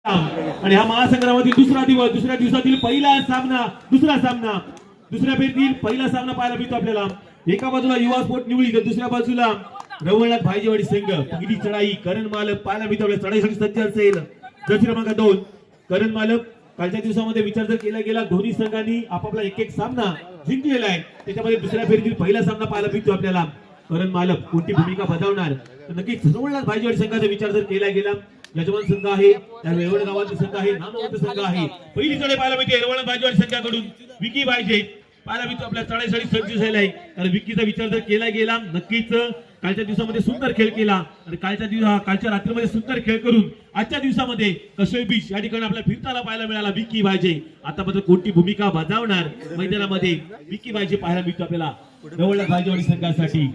आणि हा महासंग्रामातील दुसरा दिवस, दुसऱ्या दिवसातील पहिला सामना, दुसऱ्या फेरीतील पहिला सामना पाहायला मिळतो आपल्याला. एका बाजूला युवा स्पोर्ट निवळी तर दुसऱ्या बाजूला रवळनाथ भाईजेवाडी संघ. पहिली चढाई करण मालक पाहायला मिळतो आपल्याला. चढाईसाठी सज्ज असेल जर्सी क्रमांक 2 करण मालक. कालच्या दिवसामध्ये विचार जर केला गेला दोन्ही संघांनी आपापला एक सामना जिंकलेला आहे. त्याच्यामध्ये दुसऱ्या फेरीतील पहिला सामना पाहायला मिळतो आपल्याला. करण मालक कोणती भूमिका बजावणार तर नक्कीच रवळनाथ भाईजेवाडी संघाचा विचार जर केला गेला. यजमान संघ आहे, त्या वेळवड गावाचा संघ आहे, नामवंत संघ आहे. पहिली चढाई पाहायला मिळते रवळनाथ भाईजेवाडी संघाकडून. विकी भाईजे पाहायला मिळतो आपल्या चढाईसाठी सज्ज झालेला आहे. कारण विकीचा विचार जर केला गेला नक्कीच कालच्या दिवसामध्ये सुंदर खेळ केला आणि कालच्या रात्रीमध्ये सुंदर खेळ करून आजच्या दिवसामध्ये कसोई बीच या ठिकाणी आपल्याला फिरताना पाहायला मिळाला विकी भाईजे. आता मात्र कोणती भूमिका बजावणार मैदानामध्ये विकी भाईजे पाहायला मिळतो आपल्याला रवळनाथ भाईजेवाडी संघासाठी.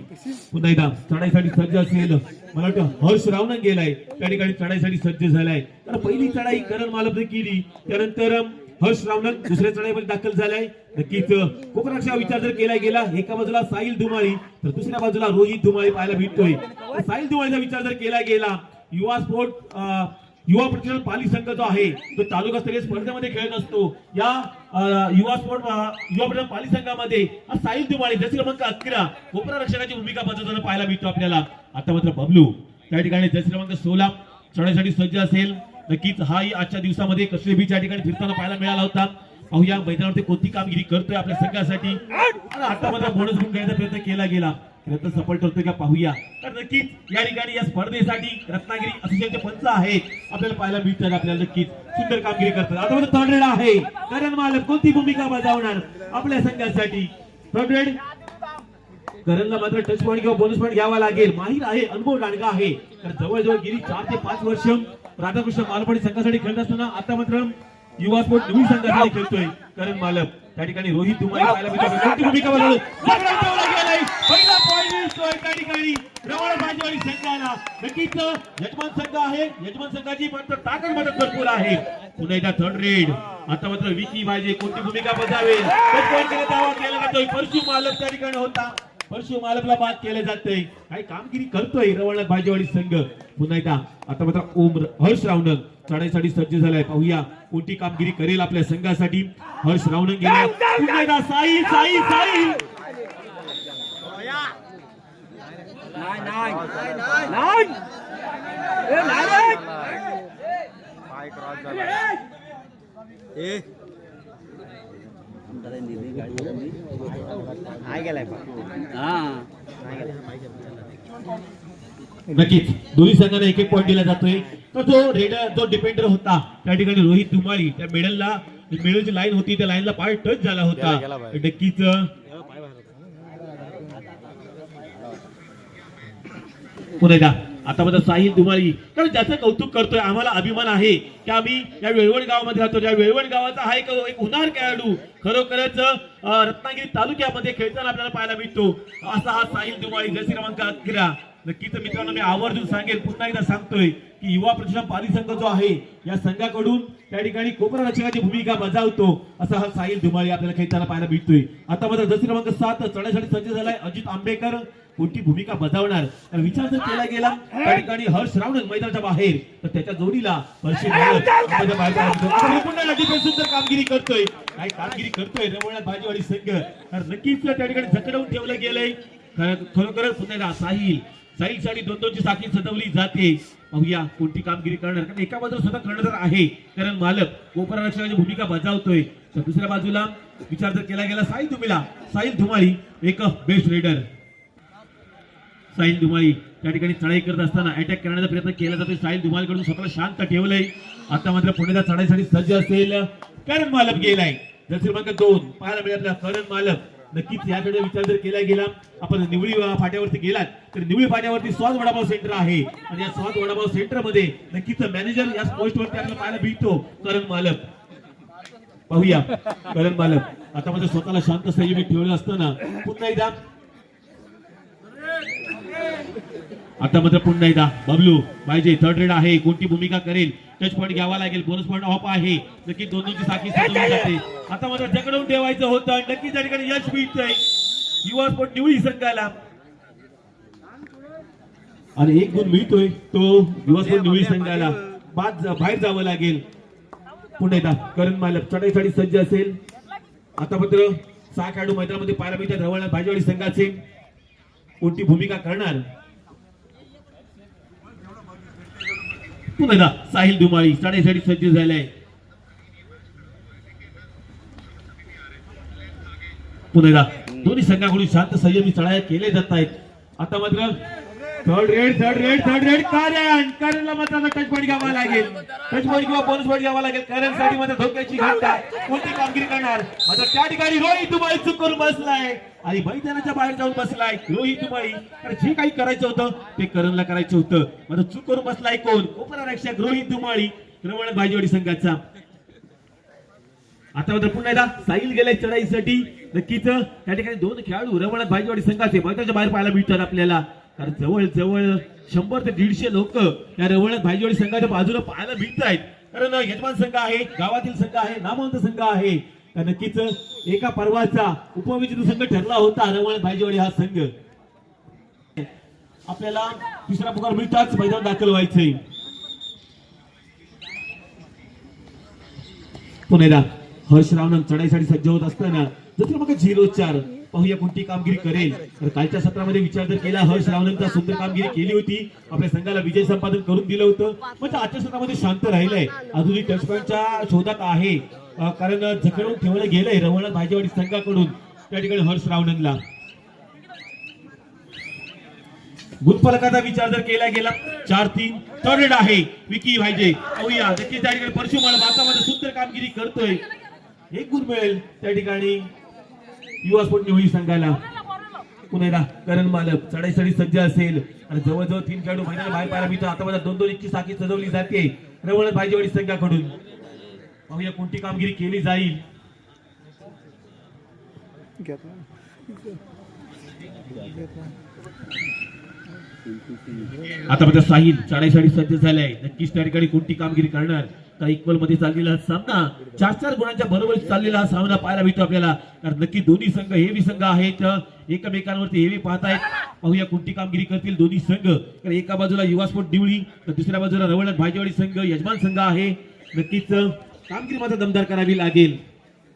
पुन्हा एकदा चढाईसाठी सज्ज असेल मला वाटतं हर्ष रावणन गेलाय त्या ठिकाणी चढाईसाठी सज्ज झालाय. तर पहिली चढाई करण मालकने केली त्यानंतर हर्ष रावणन दुसऱ्या चढाईमध्ये दाखल झालाय. नक्कीच कोकणाचा विचार जर केला गेला एका बाजूला साहिल धुमाळी तर दुसऱ्या बाजूला रोहित धुमाळी पाहायला मिळतोय. साहिल धुमाळीचा विचार जर केला गेला युवा प्रतिष्ठान पाली संघ जो आहे तो तालुकास्तरीय स्पर्धेमध्ये खेळत असतो. या युवा प्रतिष्ठान पाली संघामध्ये साहिल धुमाळी जर्सी क्रमांक 11 कोपरा रक्षकाची भूमिका बजावताना पाहायला मिळतो आपल्याला. आता मात्र बबलू त्या ठिकाणी जर्सी क्रमांक 16 चढाईसाठी सज्ज असेल. नक्कीच हाही आजच्या दिवसामध्ये कसोई बीच या ठिकाणी फिरताना पाहायला मिळाला होता. पाहूया मैदानावरती कोणती कामगिरी करतोय आपल्या संघासाठी. आता मात्र बोनस गुण घेण्याचा प्रयत्न केला गेला प्रयत्न सफल ठरतोय का पाहूया. तर नक्कीच या ठिकाणी या स्पर्धेसाठी रत्नागिरी असोसिएशनचे पंच आहेत आपल्याला पाहायला मिळतात. आपल्याला नक्कीच सुंदर कामगिरी करतात. आता मात्र थर्ड रेड आहे करण मालक कोणती भूमिका बजावणार आपल्या संघासाठी. थर्ड रेड करणला मात्र टच पॉईंट किंवा बोनस पॉईंट घ्यावा लागेल. माहीर आहे, अनुभव डाणगा आहे. तर जवळजवळ गेली 4 ते 5 वर्ष राधाकृष्ण मालपाडी संघासाठी खेळत असताना आता मात्र युवा स्पोर्ट निवडी संघासाठी खेळतोय करण मालक. त्या ठिकाणी रोहित धुमाळी पाहायला मिळतो. कोणती भूमिका बजावली पहिला पॉईंट मिळतोय त्या ठिकाणी रवळनाथ भाईजेवाडी संघाला. नक्कीच यजमान संघ आहे, यजमान संघाची मात्र ताकद मात्र भरपूर आहे. पुन्हा एकदा थर्ड रेड. आता मात्र विकी भाईजे कोणती भूमिका बजावेल टच पॉईंट केला जातोय. परशु मालक त्या ठिकाणी होता. परशु मालकला बाद केले जाते. काही कामगिरी करतोय रवळनाथ भाईजेवाडी संघ. पुन्हा एकदा आता मात्र हर्ष रावणन चढाईसाठी सज्ज झालाय. पाहूया कोणती कामगिरी करेल आपल्या संघासाठी. हर्ष रावणन गेला. पुन्हा एकदा साई साई साई नक्कीच दोन्ही संघांना एक एक पॉईंट दिला जातोय. तर जो डिफेंडर होता त्या ठिकाणी रोहित धुमाळी त्या मेडलची लाईन होती त्या लाईनला पाय टच झाला होता. नक्कीच पुन्हा एकदा आता मात्र साहिल धुमाळी कारण ज्याचं कौतुक करतोय आम्हाला अभिमान आहे की आम्ही या वेळवण गावामध्ये राहतो. या वेळवण गावाचा हा एक हुनार खेळाडू खरोखरच रत्नागिरी तालुक्यामध्ये खेळताना आपल्याला पाहायला मिळतो. असा हा साहिल धुमाळी जर्सी क्रमांक 11. नक्कीच मित्रांनो मी आवर्जून सांगेल पुन्हा एकदा सांगतोय की युवा प्रतिष्ठान पाली संघ जो आहे या संघाकडून त्या ठिकाणी कोपरा रक्षकाची भूमिका बजावतो असा हा साहिल धुमाळी आपल्याला खेळताना पाहायला मिळतोय. आता मात्र जर्सी क्रमांक 7 चढाईसाठी सज्ज झालाय अजित आंबेकर. कोणती भूमिका बजावणार तर विचार जर केला गेला त्या ठिकाणी हर्ष रावणन मैदानाच्या बाहेर तर त्याच्या जोडीला परशु सुंदर कामगिरी करतोय. काय कामगिरी करतोय रवळनाथ भाईजेवाडी संघ. तर नक्कीच त्या ठिकाणी झकडवून ठेवलं गेलंय. खरोखरच पुन्हा साहिल साठी 2-2ची साखळी सजवली जाते. पाहूया कोणती कामगिरी करणार. कारण एका बाजूला स्वतः कर्णधार आहे कारण मालक कोपरा रक्षकाची भूमिका बजावतोय. तर दुसऱ्या बाजूला विचार जर केला गेला साहिल धुमाळी एक बेस्ट रेडर. साहिल धुमाळी त्या ठिकाणी चढाई करत असताना अटॅक करण्याचा प्रयत्न केला जातोय. साहिल धुमाळीकडून स्वतःला शांत ठेवलंय. आता मात्र पुण्याला चढाईसाठी सज्ज असेल करण मालक गेलाय. जर्सी क्रमांक 2 पाहायला मिळाला करण मालक. नक्कीच याकडे विचार जर केला गेला आपण निवळी फाट्यावरती गेलात तर निवळी फाट्यावरती स्वाद वडापाव सेंटर आहे आणि या स्वाद वडापाव सेंटर मध्ये नक्कीच मॅनेजर या पोस्टवरती आपल्याला पाहायला मिळतो करण मालक. पाहूया करण मालक आता मात्र स्वतःला शांत संयमी ठेवलं असताना पुन्हा एकदा आता मात्र पुन्हा एकदा बबलू पाहिजे. थर्ड रेड आहे कोणती भूमिका करेल. टच पॉईंट घ्यावा लागेल. बोनस पॉईंट ऑफ आहे. नक्की 2-2ची साखळी सजवली जाते. आता मात्र जकडवून ठेवायचं होतं. नक्कीच त्या ठिकाणी यश मिळतंय युवा स्पोर्ट निवडी संघाला आणि 1 गुण मिळतोय तो युवा स्पोर्ट निवडी संघाला. बाहेर जावं लागेल. पुन्हा एकदा करण मालक चढाईसाठी सज्ज असेल. आता मात्र 6 खेळाडू मैदानामध्ये पाहायला मिळतात. रवळनाथ भाजीवाडी संघाचे कोणती भूमिका करणार. पुन्हा एकदा साहिल धुमाळी चढाईसाठी सज्ज झालाय. पुन्हा एकदा दोन्ही संघाकडून शांत संयमी चढाया केले जात आहेत. आता मात्र थर्ड रेड करणला मात्र टच पॉईंट घ्यावा लागेल. टच पॉईंट किंवा बोनस पॉईंट घ्यावा लागेल. करणसाठी मात्र धोक्याची घंटा कोणती कामगिरी करणार. मात्र त्या ठिकाणी रोहित दुमाळी चूक करून बसलाय आणि मैदानाच्या बाहेर जाऊन बसलाय रोहित दुमाळी. जे काही करायचं होतं ते करणला करायचं होतं. मात्र चूक करून बसलाय कोण. उपररक्षक रोहित दुमाळी रवळनाथ भाजीवाडी संघाचा. आता मात्र पुन्हा एकदा साहिल गेले चढाईसाठी. नक्कीच त्या ठिकाणी 2 खेळाडू रवळनाथ भाजीवाडी संघाचे मैदानाच्या बाहेर पाहायला मिळतात आपल्याला. कारण जवळ 100 ते 150 लोक या रवळनाथ भाजीवाडी संघाच्या बाजूला पाहायला मिळत आहेत. कारण यजमान संघ आहे, गावातील संघ आहे, नामवंत संघ आहे. तर नक्कीच एका पर्वाचा उपविजेता संघ ठरला होता रवळनाथ भाजीवाडी हा संघ. आपल्याला तिसरा पुकार मिळताच मैदान दाखल व्हायचंय. पुन्हा एकदा हर्ष रावणन चढाईसाठी सज्ज होत असताना जसं मग 0-4 पाहूया कोणती कामगिरी करेल. तर कालच्या सत्रामध्ये विचार जर केला हर्ष रावणनचा सुंदर कामगिरी केली होती. आपल्या संघाला विजय संपादन करून दिलं होतं. म्हणजे आजच्या सत्रामध्ये शांत राहिलंय. अजूनही टच पॉईंटच्या शोधात आहे. कारण जखडून ठेवलं गेलंय रवळनाथ भाजीवाडी संघाकडून त्या ठिकाणी हर्ष रावणनला. गुणफलकाचा विचार जर केला गेला 4-3 थर्ड रेड आहे विकी भाईजे. पाहूया नक्कीच त्या ठिकाणी परशुमाल भारतामध्ये सुंदर कामगिरी करतोय. 1 गुण मिळेल त्या ठिकाणी युवा स्पोर्ट निवडी संघाला. पुन्हा एकदा करण मालक चढाईसाठी सज्ज असेल आणि जवळजवळ 3 खेळाडू मैदानात बाहेर पाहायला मिळतात. आता मला 2-2 साखळी सजवली जाते रवळनाथ भाजीवाडी संघाकडून. पाहूया कोणती कामगिरी केली जाईल. आता मात्र साहिल चढाईसाठी सज्ज झालाय. नक्कीच त्या ठिकाणी कोणती कामगिरी करणार. तर इक्वल मध्ये चाललेला सामना 4-4 गुणांच्या बरोबर चाललेला हा सामना पाहायला मिळतो आपल्याला. कारण नक्की दोन्ही संघ हेवी संघ आहेत. एकमेकांवरती हेवी पाहतायत. पाहूया कोणती कामगिरी करतील दोन्ही संघ. कारण एका बाजूला युवा स्पोर्ट निवडी तर दुसऱ्या बाजूला रवळनाथ भाजीवाडी संघ यजमान संघ आहे. नक्कीच कामगिरी मात्र दमदार करावी लागेल.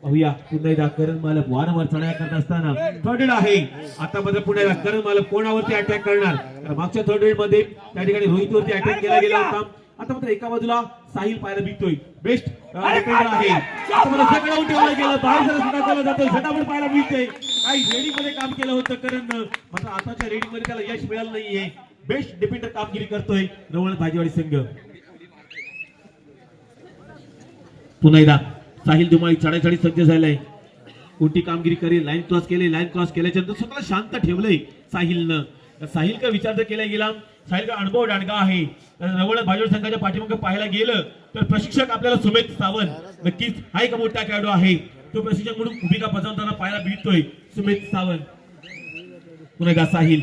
पाहूया पुन्हा एकदा करण मालक वारंवार चढाया करत असताना थर्ड रेड आहे. आता मात्र पुन्हा एकदा करण मालक कोणावरती अटॅक करणार. मागच्या थर्ड रेड मध्ये त्या ठिकाणी रोहित वरती अटॅक केला गेला होता. आता मात्र एका बाजूला साहिल पाहायला मिळतोय. बेस्ट डिफेंडर आहे. आता मात्र सगळं ठेवलं गेलं बाहेर सुद्धा जातोय. झटापट पाहायला मिळते. काही रेडिंग मध्ये काम केलं होतं करण मात्र आताच्या रेडिंग मध्ये त्याला यश मिळालं नाहीये. बेस्ट डिफेंडर कामगिरी करतोय रवळनाथ भाजीवाडी संघ. पुन्हा एकदा साहिल धुमाळी चढाईसाठी सज्ज झालाय. कोणती कामगिरी करेल. लाईन क्रॉस केली. लाईन क्रॉस केल्याच्या नंतर स्वतःला शांत ठेवलंय साहिलनं. साहिल का विचार जर केला गेला साहिल का अनुभव दांडगा आहे. रवळनाथ भाजीवाडी संघाच्या पाठीमागे पाहायला गेलं तर प्रशिक्षक आपल्याला सुमेध सावंत नक्कीच हा एक मोठा खेळाडू आहे. तो प्रशिक्षक म्हणून भूमिका बजावताना पाहायला मिळतोय सुमेध सावंत. पुन्हा एकदा साहिल.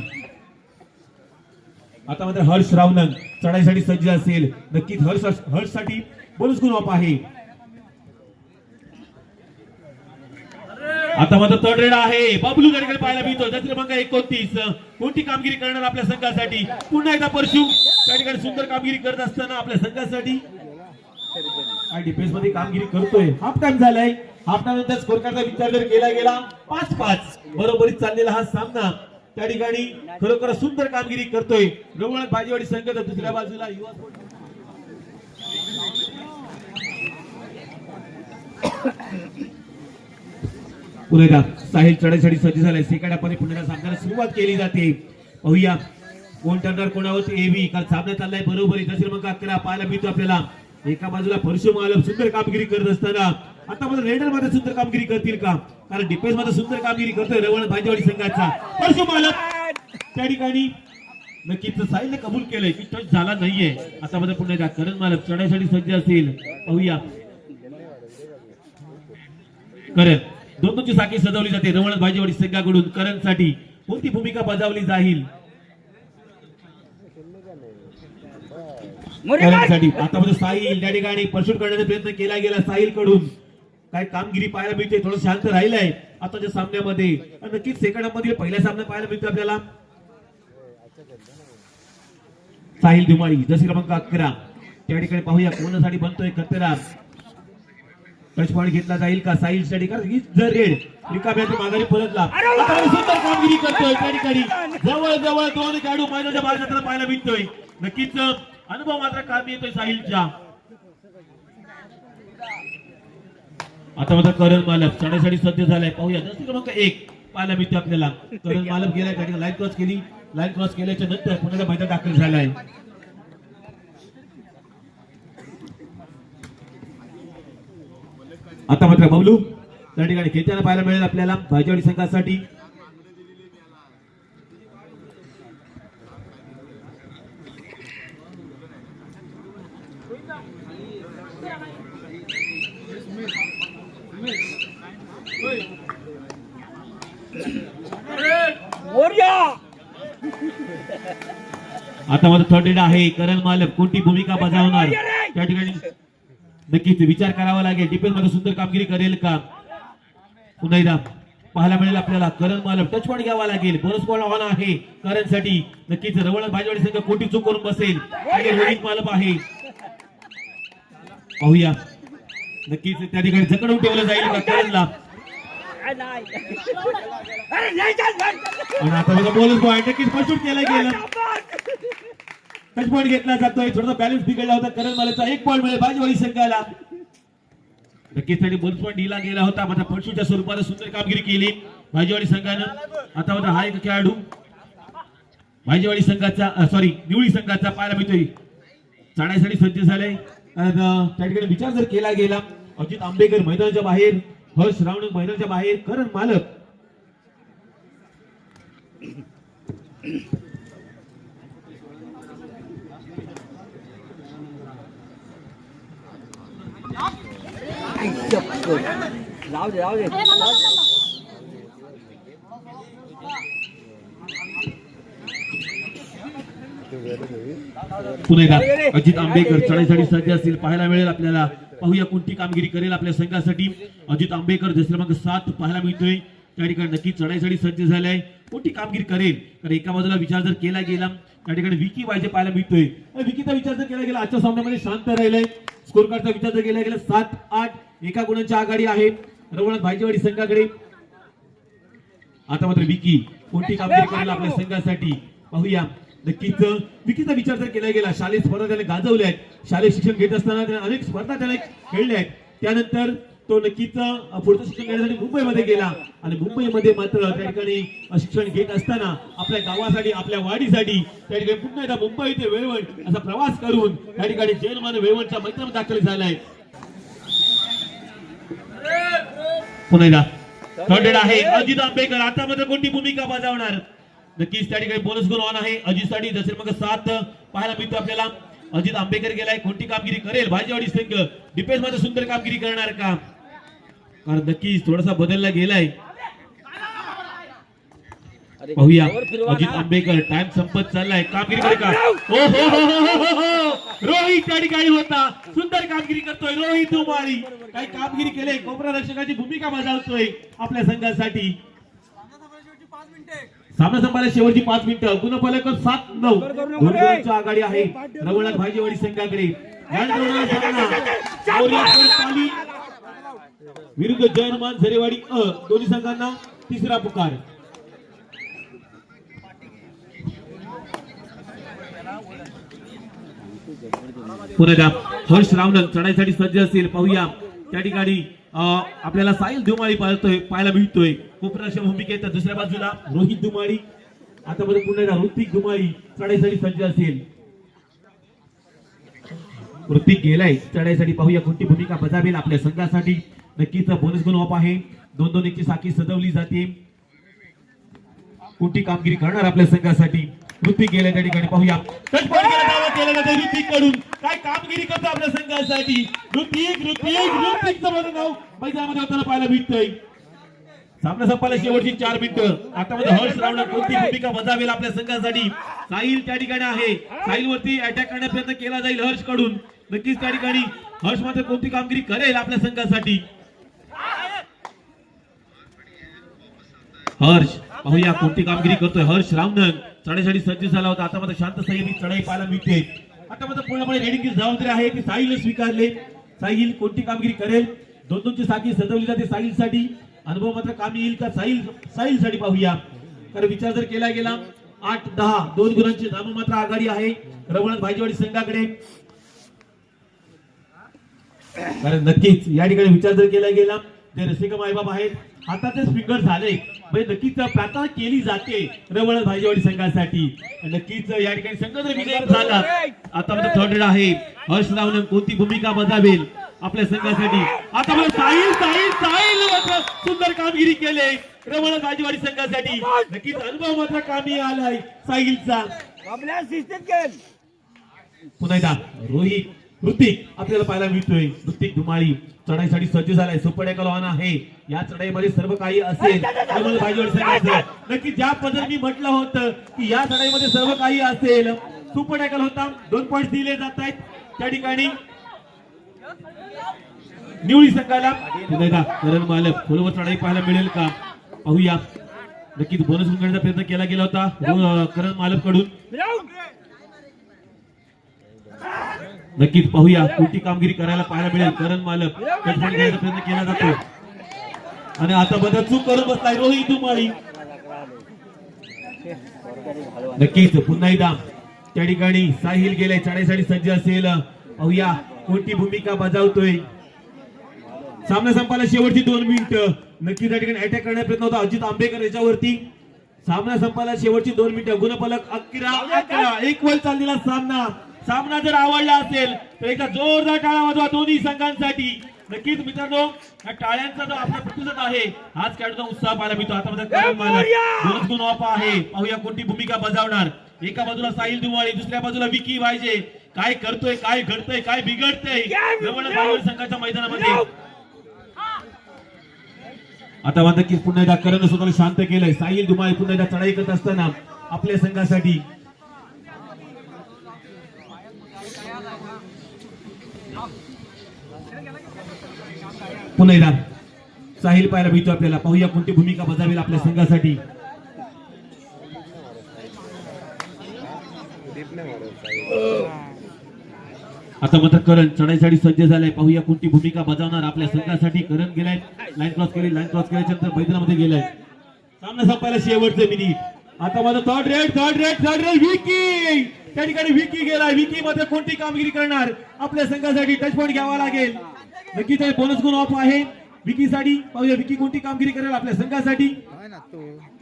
आता मात्र हर्ष रावणन चढाईसाठी सज्ज असेल. नक्कीच हर्षसाठी बोनस गुण ऑफ आहे. आता मात्र थर्ड रेड आहे. बाबलू गाडीकडे पाहायला मिळतो. दसरे क्रमांक 29 कोणती कामगिरी करणार आपल्या संघासाठी. पुन्हा एकदा परशु त्या ठिकाणी सुंदर कामगिरी करत असताना आपल्या संघासाठी डिफेन्स मध्ये कामगिरी करतोय. हाफ टाइम झालाय. हाफ टाइम नंतर स्कोर कार्डचा विचार जर केला गेला 5-5 बरोबरीत चाललेला हा सामना त्या ठिकाणी खरोखर सुंदर कामगिरी करतोय रवळनाथ भाजीवाडी संघ. तर दुसऱ्या बाजूला युवा स्पोर्ट पुन्हा एकदा साहिल चढाईसाठी सज्ज झालाय. सेकंड हाफमध्ये पुन्हा सामन्याला सुरुवात केली जाते. पाहूया कोण ठरणार कोणावरती एव्ही. काल सामना चाललाय बरोबरी. दसरे क्रमांक 11 पाहायला मिळतो आपल्याला. एका बाजूला परशु मालक सुंदर कामगिरी करत असताना आता मात्र रेडर मध्ये सुंदर कामगिरी करतील का. कारण डिफेन्स मध्ये सुंदर कामगिरी करतोय रवळनाथ भाजीवाडी संघाचा परशु मालक. त्या ठिकाणी नक्कीच साहिलने कबूल केलंय की टच झाला नाहीये. आता मात्र पुन्हा एकदा करण मालक चढाईसाठी सज्ज असेल. पाहूया करण 2-2 साखळी सजवली जाते रवळनाथ भाजीवाडी संघाकडून. करणसाठी कोणती भूमिका बजावली जाईल. करणसाठी आता मध्ये साहिल त्या ठिकाणी परशूट करण्याचा प्रयत्न केला गेला साहिल कडून. काय कामगिरी पाहायला मिळते. थोडं शांत राहिलंय आताच्या सामन्यामध्ये. नक्कीच सेकंड हाफ मध्ये पहिल्या सामना पाहायला मिळतो आपल्याला. साहिल धुमाळी जसे क्रमांक 11 त्या ठिकाणी पाहूया कोणासाठी बनतोय कर्तेदार. टच पॉइंट घेतला जाईल का साहिल स्टडी कर जर रेड रिकाम्याच्या माघारी परतला. आता सुंदर कामगिरी करतोय त्या ठिकाणी जवळ जवळ दोन खेळाडू मैदानाच्या बाहेर जाताना पाहायला मिळतोय. नक्कीच अनुभव मात्र कामी येतोय साहिलच्या. आता मात्र करण मालक चढाईसाठी सज्ज झालाय. पाहूया दर्शक क्रमांक 1 पाहायला मिळते आपल्याला. करण मालक गेलाय त्या ठिकाणी लाईन क्रॉस केली. लाईन क्रॉस केल्याच्या नंतर पुन्हा मैदानात दाखल झालाय. आता मात्र बबलू त्या ठिकाणी खेळताना पाहायला मिळेल आपल्याला भाजवाडी संघासाठी. आता मात्र थर्ड रेड आहे. करण मालक कोणती भूमिका बजावणार त्या ठिकाणी नक्कीच विचार करावा लागेल. डिफेन्स मध्ये सुंदर कामगिरी करेल का. पुन्हा एकदा पाहायला मिळेल आपल्याला करण मालक टच पॉइंट घ्यावा लागेल. बोनस बॉल ऑन आहे करणसाठी. नक्कीच रवळनाथ भाजवाडी संघ कोटी चूक करून बसेल. रोहित मालक आहे. पाहूया नक्कीच त्या ठिकाणी जकडून ठेवलं जाईल का करणला. आणि आता बघा बोनस पॉइंट नक्कीच फर्स्ट केला गेला. टच पॉइंट घेतला जातोय. थोडासा बॅलन्स बिघडला होता करण मालकचा. 1 पॉइंट मिळेल भाजवाडी संघाला. नक्कीच त्यांनी बोनस पॉइंट दिला गेला होता. मात्र फर्स्टच्या स्वरूपात सुंदर कामगिरी केली भाजवाडी संघानं. आता मात्र हा एक खेळाडू भाजवाडी संघाचा निवळी संघाचा पाहायला मिळतोय चढाईसाठी सज्ज झालाय. त्या ठिकाणी विचार जर केला गेला अजित आंबेकर मैदानाच्या बाहेर, हर्ष रावणक मैदानाच्या बाहेर, करण मालक पुन्हा एकदा अजित आंबेकर चढाईसाठी सज्ज असतील पाहायला मिळेल आपल्याला. पाहूया कोणती कामगिरी करेल आपल्या संघासाठी. अजित आंबेकर जसे क्रमांक 7 पाहायला मिळतोय त्या ठिकाणी नक्की चढाईसाठी सज्ज झालाय. कोणती कामगिरी करेल कारण एका बाजूला विचार जर केला गेला त्या ठिकाणी विकी पाहिजे पाहायला मिळतोय. विकीचा विचार जर केला गेला आजच्या सामन्यामध्ये शांत राहिलाय. स्कोर कार्डचा विचार जर केला गेला 7-8 एका गुणांची आघाडी आहे रवळनाथ भाईजेवाडी संघाकडे. आता मात्र विकी कोणती कामगिरी करेल आपल्या संघासाठी पाहूया. नक्कीच विकीचा विचार जर केला गेला शालेय स्पर्धा त्याने गाजवल्या आहेत. शालेय शिक्षण घेत असताना त्याने अनेक स्पर्धा त्याने खेळल्या आहेत. त्यानंतर तो नक्कीच पुढचं शिक्षण घेण्यासाठी मुंबईमध्ये गेला आणि मुंबईमध्ये मात्र त्या ठिकाणी शिक्षण घेत असताना आपल्या गावासाठी आपल्या वाडीसाठी त्या ठिकाणी पुन्हा एकदा मुंबई ते वेळवण असा प्रवास करून त्या ठिकाणी जैनमान वेळवणच्या मैदानात दाखल झालाय. पुन्हा एकदा थर्ड आहे अजित आंबेकर. आता मात्र कोणती भूमिका बजावणार नक्कीच त्या ठिकाणी बोनस गुण ऑन आहे अजितसाठी. जसे मग 7 पाहायला मिळतो आपल्याला. अजित आंबेकर गेलाय. कोणती कामगिरी करेल भाजवाडी संघ. डिफेन्स मध्ये सुंदर कामगिरी करणार का कारण नक्कीच थोडासा बदलला गेलाय. पाहूया अजित आंबेकर. टाइम संपत चाललाय. कामगिरी करे का. हो हो हो हो रोहित त्या ठिकाणी होता. सुंदर कामगिरी करतोय रोहित दुमारी. काही कामगिरी केले. कोपरा रक्षकाची भूमिका बजावतोय आपल्या संघासाठी. सामना संपायला शेवटची 5 मिनिटं. गुणफलक 7-9 दोन आघाडी आहे रवळनाथ भाईजेवाडी संघाकडे. विरुद्ध जैनमान झरेवाडी दोन्ही संघांना तिसरा पुकार. पुन्हा हर्ष रावणक चढाईसाठी सज्ज असतील पाहूया. त्या ठिकाणी आपल्याला साहिल धुमाळी पाहायला मिळतोय. कोपराच्या भूमिकेत दुसऱ्या बाजूला रोहित धुमाळी. आता मध्ये पुन्हा ऋतिक धुमाळी चढाईसाठी सज्ज असेल. ऋतिक गेलाय चढाईसाठी. पाहूया कोणती भूमिका बजावेल आपल्या संघासाठी. नक्कीच बोनस गुण ऑफ आहे. 2-2 ची साखळी सजवली जाते. कोणती कामगिरी करणार आपल्या संघासाठी. ऋतिक गेल्या त्या ठिकाणी पाहूया. ऋतिक कडून काय कामगिरी करतो आपल्या संघासाठी. ऋतिकचं माझं नाव मैदानामध्ये होताना पाहायला मिळतंय. सामना संपायला शेवटची 4 मिनिटं. आता मध्ये हर्ष रावणक कोणती भूमिका बजावेल आपल्या संघासाठी. साहिल त्या ठिकाणी आहे. साहिल वरती अटॅक करण्याचा प्रयत्न केला जाईल हर्ष कडून. नक्कीच त्या ठिकाणी हर्ष मात्र कोणती कामगिरी करेल आपल्या संघासाठी. हर्ष पाहूया कोणती कामगिरी करतोय. हर्ष रावणक चढाईसाठी सज्ज झाला होता. आता मात्र शांत संयमी चढाई पाहायला मिळते. आता मात्र पूर्णपणे रेडिंगची जबाबदारी आहे ती साहिलने स्वीकारले. साहिल कोणती कामगिरी करेल? 2-2ची साखळी सजवली जाते साहिलसाठी. अनुभव मात्र कामी येईल का साहिलसाठी पाहूया. कारण विचार जर केला गेला 8-10 2 गुणांची नाममात्र आघाडी आहे रवळनाथ भाईजेवाडी संघाकडे. कारण नक्कीच या ठिकाणी विचार जर केला गेला जे रसिक मायबाप आहेत हाताचे फिंगर झाले म्हणजे नक्कीच प्रार्थना केली जाते रवळनाथ भाईजेवाडी संघासाठी. नक्कीच या ठिकाणी संघ जर विजयी झाला आता म्हणजे थर्ड रेड आहे. हर्ष रावण कोणती भूमिका बजावेल आपल्या संघासाठी? आता म्हणजे साहिल मात्र सुंदर कामगिरी केले रवळनाथ भाईजेवाडी संघासाठी. नक्कीच अनुभव मात्र कामी आलाय साहिलचा. पुन्हा एकदा रोहित ऋतिक आपल्याला पाहायला मिळतोय. ऋतिक धुमाळी चढाईसाठी सज्ज झालाय. सुपर डेकलॉन आहे. या चढाईमध्ये सर्व काही असेल रवळनाथ भाईजेवाडी संघाचं. नक्की ज्या पद्धतीने मी म्हटलं होतं की या चढाईमध्ये सर्व काही असेल. सुपर डेकल होता 2 पॉइंट दिले जात आहेत त्या ठिकाणी निवळी संघाला. पुन्हा एकदा करण मालक खोलवर चढाई पाहायला मिळेल का पाहूया. नक्कीच बोनस गुंकण्याचा प्रयत्न केला गेला होता करण मालक कडून. नक्कीच पाहूया कोणती कामगिरी करायला पाहायला मिळेल. करण मालक कटफट घ्यायचा प्रयत्न केला जातो आणि आता बदल चूक करून बसलाय रोहित धुमाळी. नक्कीच पुन्हा एकदा त्या ठिकाणी साहिल गेले चढाईसाठी सज्ज असेल. पाहूया कोणती भूमिका बजावतोय. सामना संपायला शेवटची 2 मिनिटं. नक्कीच त्या ठिकाणी अटॅक करण्याचा प्रयत्न होता अजित आंबेकर याच्यावरती. सामना संपायला शेवटची 2 मिनिटं. गुणफलक 11 एक वर चाललेला सामना जर आवडला असेल तर एकदा जोरदार टाळ्या वाजवा दोन्ही संघांसाठी. नक्कीच मित्रांनो या टाळ्यांचा जो आपला प्रतिसाद आहे हाच खेळाडूंचा उत्साह पाहायला मिळतो. आता मध्ये करण मालक बोनस गुण ऑफ आहे. पाहूया कोणती भूमिका बजावणार. एका बाजूला साहिल धुमाळी दुसऱ्या बाजूला विकी वायजे. काय करतोय काय घडतंय काय बिघडतंय रवळनाथ भाईजेवाडी संघाच्या मैदानामध्ये. आता मात्र नक्कीच पुन्हा एकदा करण स्वतःला शांत केलंय. साहिल धुमाळी पुन्हा एकदा चढाई करत असताना आपल्या संघासाठी. पुन्हा एकदा साहिल पाहायला मिळतो आपल्याला. पाहूया कोणती भूमिका बजावेल आपल्या संघासाठी. आता मात्र करण चढाईसाठी सज्ज झालाय. पाहूया कोणती भूमिका बजावणार आपल्या संघासाठी. करण गेलाय लाईन क्रॉस केल्याच्या नंतर मैदानामध्ये गेलाय. सामना संपायला शेवटचे मिनिट. आता मात्र थर्ड रेड विकी त्या ठिकाणी विकी गेलाय. विकी मध्ये कोणती कामगिरी करणार आपल्या संघासाठी? टच पॉईंट घ्यावा लागेल. नक्कीच बोनस गुण ऑफ आहे विकीसाठी. पाहूया विकी कोणती कामगिरी करेल आपल्या संघासाठी.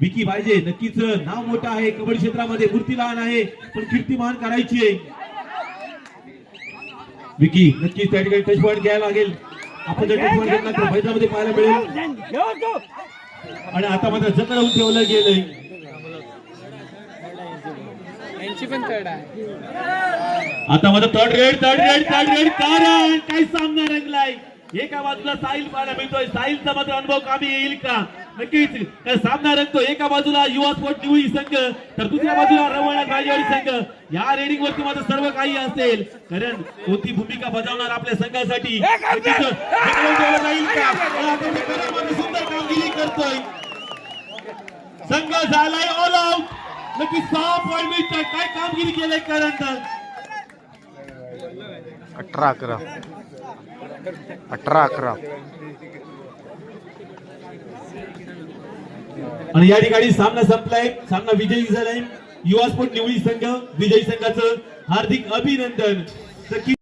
विकी पाहिजे नक्कीच नाव मोठं आहे कबड्डी क्षेत्रामध्ये. मूर्ती लहान आहे पण कीर्तिमान करायची आहे. विकी नक्कीच त्या ठिकाणी टच पॉईंट घ्यायला लागेल. आपण जर टच पॉईंट घेतला तर मैदानामध्ये पाहायला मिळेल. आणि आता मात्र जतन होऊन ठेवलं गेलंय. आता मात्र थर्ड रेड कारण काय सामना रंगलाय. एका बाजूला साहिल पाहायला मिळतोय. साहिलचा मात्र अनुभव कामी येईल का? नक्कीच सामना रंगतो. एका बाजूला युवा स्पोर्ट निवळी संघ तर दुसऱ्या बाजूला रवळनाथ भाईजेवाडी संघ. या रेडिंग वरती मात्र सर्व काही असेल. कारण कोणती भूमिका बजावणार आपल्या संघासाठी सुंदर कामगिरी करतोय संघ. झालाय ऑल आउट. नक्की 6 पॉइंट मिळतात. काय कामगिरी केलंय कारण 18-11 आणि या ठिकाणी सामना संपलाय. सामना विजयी झालाय. युवा स्पोर्ट निवळी संघ विजयी संघाचं हार्दिक अभिनंदन.